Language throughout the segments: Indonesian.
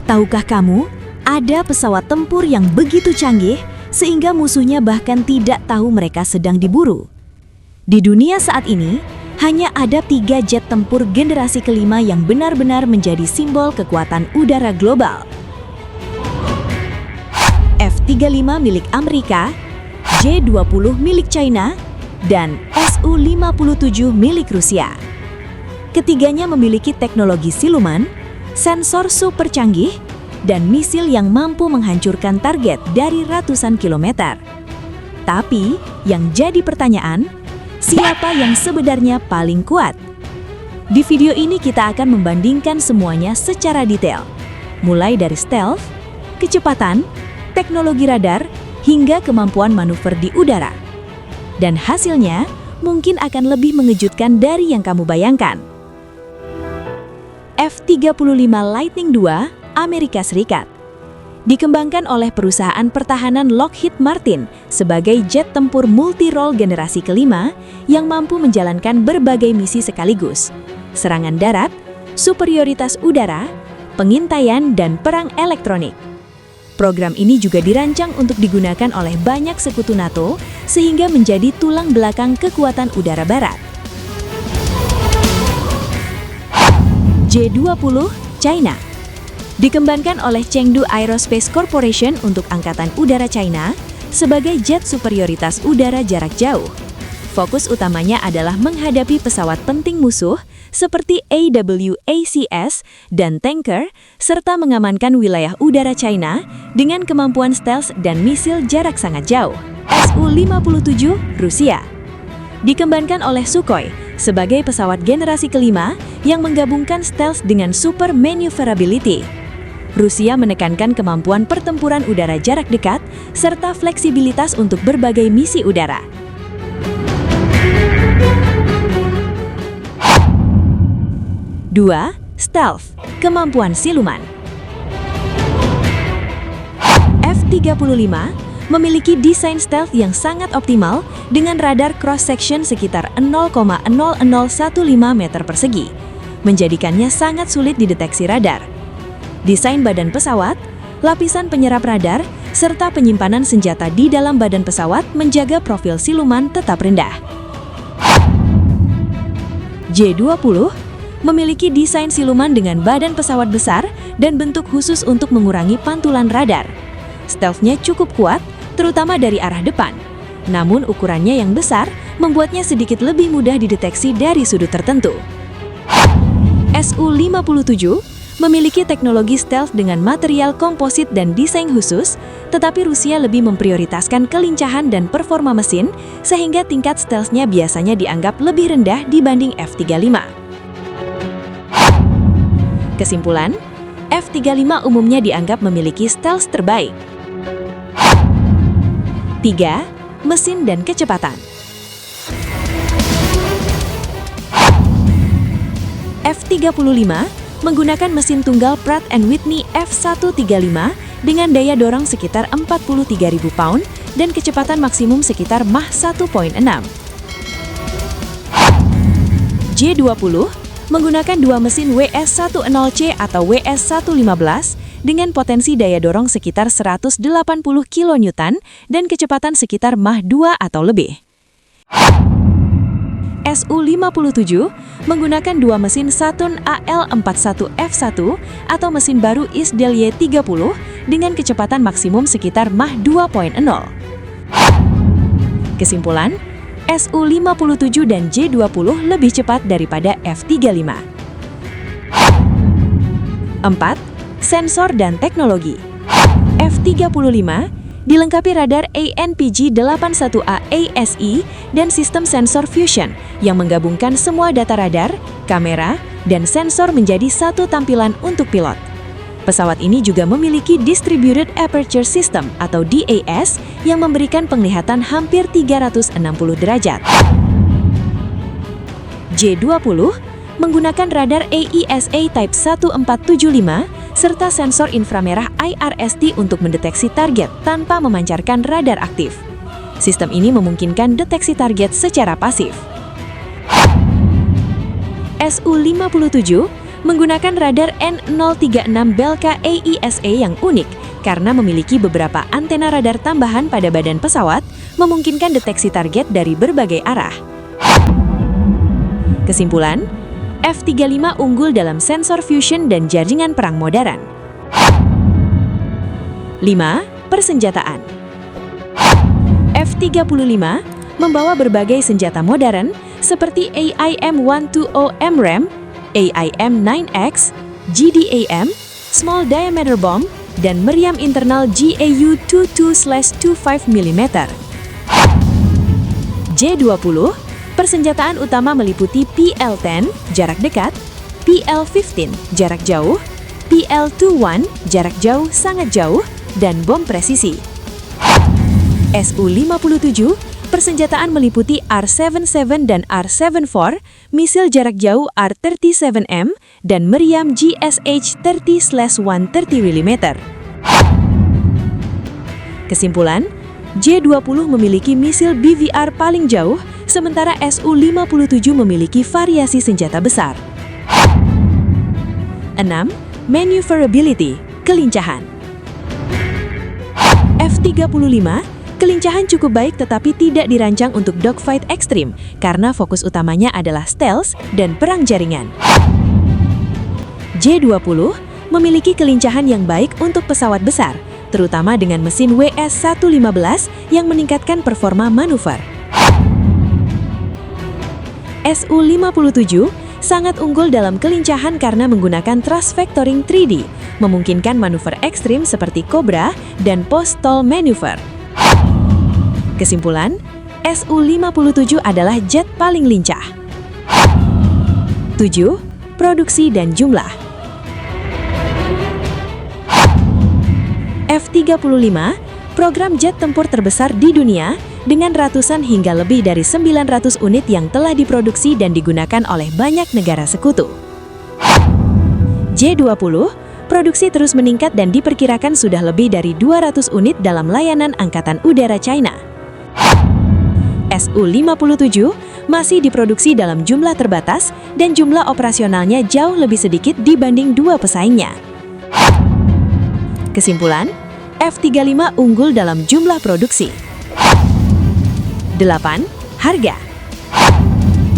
Tahukah kamu, ada pesawat tempur yang begitu canggih sehingga musuhnya bahkan tidak tahu mereka sedang diburu. Di dunia saat ini, hanya ada 3 jet tempur generasi kelima yang benar-benar menjadi simbol kekuatan udara global. F-35 milik Amerika, J-20 milik China, dan Su-57 milik Rusia. Ketiganya memiliki teknologi siluman, sensor super canggih, dan misil yang mampu menghancurkan target dari ratusan kilometer. Tapi, yang jadi pertanyaan, siapa yang sebenarnya paling kuat? Di video ini kita akan membandingkan semuanya secara detail, mulai dari stealth, kecepatan, teknologi radar, hingga kemampuan manuver di udara. Dan hasilnya mungkin akan lebih mengejutkan dari yang kamu bayangkan. F-35 Lightning II, Amerika Serikat. Dikembangkan oleh perusahaan pertahanan Lockheed Martin sebagai jet tempur multi-role generasi kelima yang mampu menjalankan berbagai misi sekaligus: serangan darat, superioritas udara, pengintaian, dan perang elektronik. Program ini juga dirancang untuk digunakan oleh banyak sekutu NATO sehingga menjadi tulang belakang kekuatan udara barat. J-20 China. Dikembangkan oleh Chengdu Aerospace Corporation untuk Angkatan Udara China sebagai jet superioritas udara jarak jauh. Fokus utamanya adalah menghadapi pesawat penting musuh seperti AWACS dan tanker, serta mengamankan wilayah udara China dengan kemampuan stealth dan misil jarak sangat jauh. Su-57 Rusia. Dikembangkan oleh Sukhoi sebagai pesawat generasi kelima yang menggabungkan stealth dengan super maneuverability. Rusia menekankan kemampuan pertempuran udara jarak dekat serta fleksibilitas untuk berbagai misi udara. Dua, stealth, kemampuan siluman. F-35 memiliki desain stealth yang sangat optimal dengan radar cross-section sekitar 0,0015 meter persegi, menjadikannya sangat sulit dideteksi radar. Desain badan pesawat, lapisan penyerap radar, serta penyimpanan senjata di dalam badan pesawat menjaga profil siluman tetap rendah. J-20 memiliki desain siluman dengan badan pesawat besar dan bentuk khusus untuk mengurangi pantulan radar. Stealth-nya cukup kuat, terutama dari arah depan. Namun ukurannya yang besar membuatnya sedikit lebih mudah dideteksi dari sudut tertentu. Su-57 memiliki teknologi stealth dengan material komposit dan desain khusus, tetapi Rusia lebih memprioritaskan kelincahan dan performa mesin, sehingga tingkat stealth-nya biasanya dianggap lebih rendah dibanding F-35. Kesimpulan, F-35 umumnya dianggap memiliki stealth terbaik. 3. Mesin dan kecepatan. F-35 menggunakan mesin tunggal Pratt & Whitney F135 dengan daya dorong sekitar 43.000 pound dan kecepatan maksimum sekitar Mach 1.6. J-20 menggunakan 2 mesin WS-10C atau WS-115 dengan potensi daya dorong sekitar 180 kN dan kecepatan sekitar Mach 2 atau lebih. Su-57 menggunakan 2 mesin Saturn AL-41F1 atau mesin baru Isdel Y-30 dengan kecepatan maksimum sekitar Mach 2.0. Kesimpulan, Su-57 dan J-20 lebih cepat daripada F-35. 4. Sensor dan teknologi. F-35 dilengkapi radar ANPG-81A ASE dan sistem sensor fusion yang menggabungkan semua data radar, kamera, dan sensor menjadi satu tampilan untuk pilot. Pesawat ini juga memiliki Distributed Aperture System atau DAS yang memberikan penglihatan hampir 360 derajat. J-20 menggunakan radar AESA Type 1475 serta sensor inframerah IRST untuk mendeteksi target tanpa memancarkan radar aktif. Sistem ini memungkinkan deteksi target secara pasif. Su-57 menggunakan radar N036 Belka AESA yang unik karena memiliki beberapa antena radar tambahan pada badan pesawat, memungkinkan deteksi target dari berbagai arah. Kesimpulan, F-35 unggul dalam sensor fusion dan jaringan perang modern. 5. Persenjataan. F-35 membawa berbagai senjata modern seperti AIM-120 MRAM, AIM-9X, GDAM, Small Diameter Bomb, dan meriam internal GAU-22/25 mm. J-20, persenjataan utama meliputi PL-10 jarak dekat, PL-15 jarak jauh, PL-21 jarak jauh sangat jauh, dan bom presisi. Su-57, persenjataan meliputi R-77 dan R-74, misil jarak jauh R-37M, dan meriam GSH-30/130 mm. Kesimpulan, J-20 memiliki misil BVR paling jauh, sementara Su-57 memiliki variasi senjata besar. 6. Maneuverability, kelincahan. F-35, kelincahan cukup baik tetapi tidak dirancang untuk dogfight ekstrim karena fokus utamanya adalah stealth dan perang jaringan. J-20 memiliki kelincahan yang baik untuk pesawat besar, terutama dengan mesin WS-115 yang meningkatkan performa manuver. Su-57 sangat unggul dalam kelincahan karena menggunakan thrust vectoring 3D, memungkinkan manuver ekstrim seperti Cobra dan post-stall maneuver. Kesimpulan, Su-57 adalah jet paling lincah. 7. Produksi dan jumlah. F-35, program jet tempur terbesar di dunia, dengan ratusan hingga lebih dari 900 unit yang telah diproduksi dan digunakan oleh banyak negara sekutu. J-20, produksi terus meningkat dan diperkirakan sudah lebih dari 200 unit dalam layanan Angkatan Udara China. Su-57 masih diproduksi dalam jumlah terbatas dan jumlah operasionalnya jauh lebih sedikit dibanding dua pesaingnya. Kesimpulan, F-35 unggul dalam jumlah produksi. 8. Harga.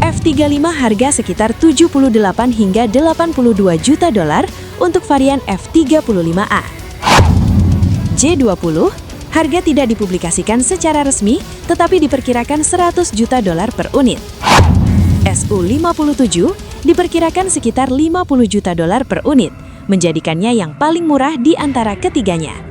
F-35 harga sekitar 78 hingga 82 juta dolar untuk varian F-35A. J-20, harga tidak dipublikasikan secara resmi, tetapi diperkirakan 100 juta dolar per unit. Su-57 diperkirakan sekitar 50 juta dolar per unit, menjadikannya yang paling murah di antara ketiganya.